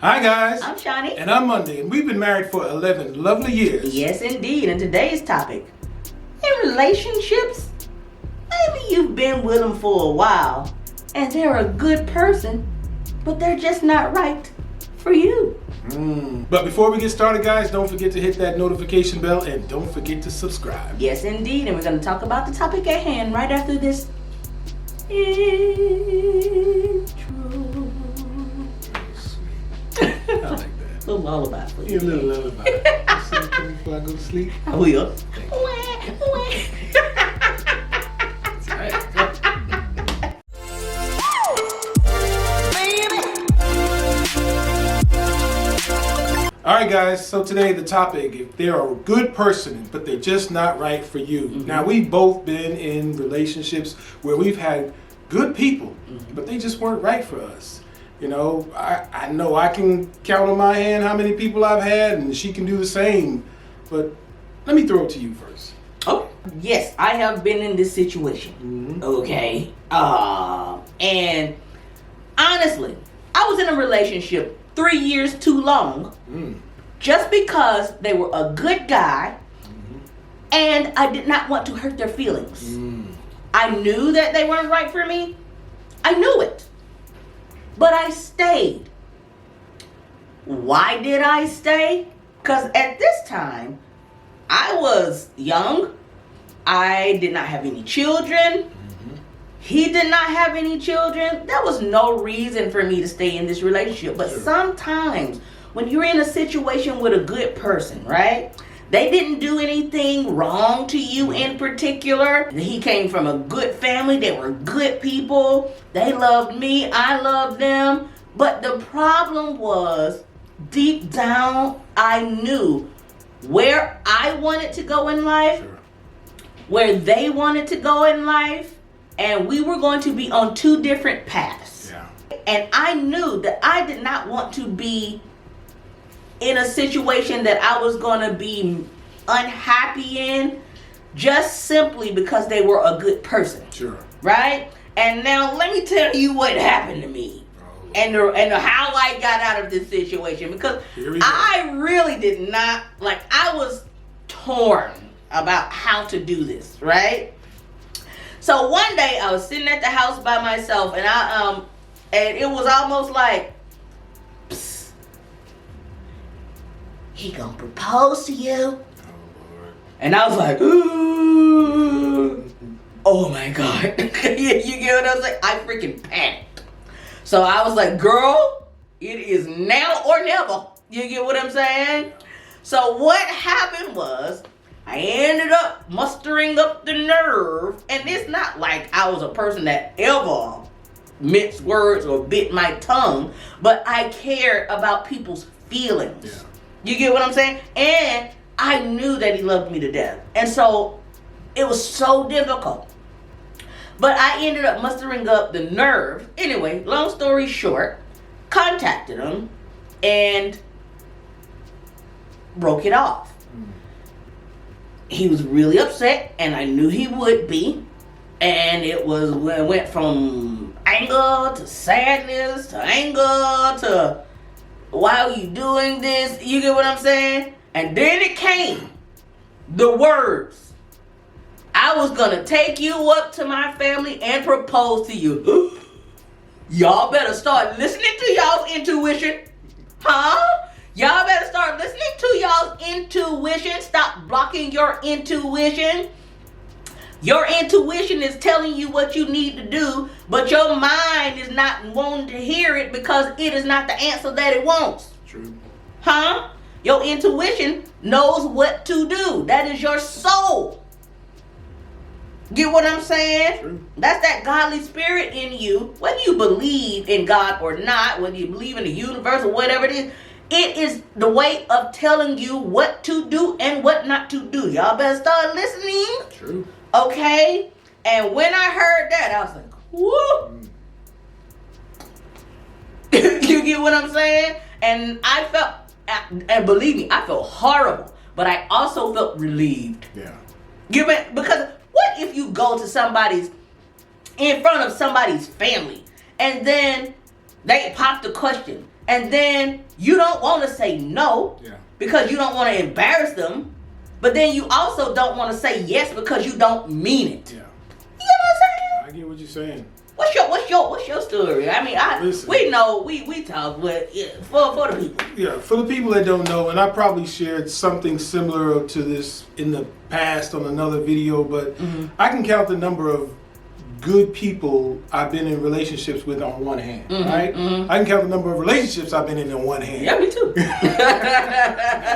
Hi guys. I'm Shauni. And I'm Mondi, and we've been married for 11 lovely years. Yes, indeed. And today's topic, in relationships, maybe you've been with them for a while, and they're a good person, but they're just not right for you. But before we get started, guys, don't forget to hit that notification bell, and don't forget to subscribe. Yes, indeed. And we're going to talk about the topic at hand right after this intro. I like that. A little lullaby for you. Yeah, a little lullaby. Sing to me before I go to sleep. I will. That's right. Alright guys, so today the topic, if they're a good person, but they're just not right for you. Now we've both been in relationships where we've had good people, but they just weren't right for us. You know I can count on my hand how many people I've had, and she can do the same. But let me throw it to you first. Oh, yes, I have been in this situation. Okay. And honestly, I was in a relationship 3 years too long just because they were a good guy and I did not want to hurt their feelings. I knew that they weren't right for me. I knew it. But I stayed. Why did I stay? Because at this time, I was young. I did not have any children. He did not have any children. There was no reason for me to stay in this relationship. But sometimes when you're in a situation with a good person, right? They didn't do anything wrong to you in particular. He came from a good family. They were good people. They loved me. I loved them. But the problem was, deep down, I knew where I wanted to go in life, where they wanted to go in life, and we were going to be on two different paths. And I knew that I did not want to be in a situation that I was going to be unhappy in just simply because they were a good person. Right? And now let me tell you what happened to me and how I got out of this situation, because I really did not, I was torn about how to do this, right? So one day I was sitting at the house by myself, and and it was almost like, he gonna propose to you? Oh, Lord. And I was like, ooh, oh my God. You get what I'm saying? I freaking panicked. So I was like, girl, it is now or never. You get what I'm saying? So what happened was, I ended up mustering up the nerve. And it's not like I was a person that ever minced words or bit my tongue, but I cared about people's feelings. You get what I'm saying? And I knew that he loved me to death. And so it was so difficult. But I ended up mustering up the nerve. Anyway, long story short, contacted him and broke it off. He was really upset, and I knew he would be. And it went from anger to sadness to anger to, why are you doing this? You get what I'm saying? And then it came. The words. I was going to take you up to my family and propose to you. Y'all better start listening to y'all's intuition. Huh? Y'all better start listening to y'all's intuition. Stop blocking your intuition. Your intuition is telling you what you need to do, but your mind is not wanting to hear it because it is not the answer that it wants. True. Huh? Your intuition knows what to do. That is your soul. Get what I'm saying? True. That's that godly spirit in you. Whether you believe in God or not, whether you believe in the universe or whatever it is the way of telling you what to do and what not to do. Y'all better start listening. True. Okay? And when I heard that, I was like, whoo. You get what I'm saying? And I felt, and believe me, I felt horrible. But I also felt relieved. Yeah. Because what if you go to in front of somebody's family, and then they pop the question, and then you don't want to say no because you don't want to embarrass them, but then you also don't want to say yes because you don't mean it. Yeah. You know what I'm saying? I get what you're saying. What's your story? I mean, we know we talk, but for the people. Yeah, for the people that don't know, and I probably shared something similar to this in the past on another video, but I can count the number of good people I've been in relationships with on one hand, right? I can count the number of relationships I've been in on one hand. Yeah, me too. To be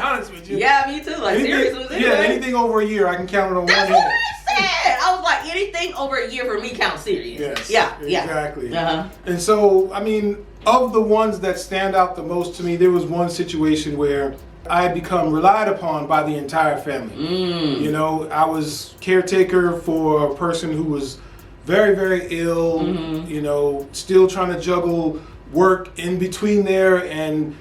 honest with you. Yeah, me too. Like seriously. Yeah, anything over a year I can count it on That's one what hand. I said. I was like, anything over a year for me counts serious. Yes. Yeah. Exactly. Yeah. And so, I mean, of the ones that stand out the most to me, there was one situation where I had become relied upon by the entire family. You know, I was caretaker for a person who was very, very ill, you know, still trying to juggle work in between there and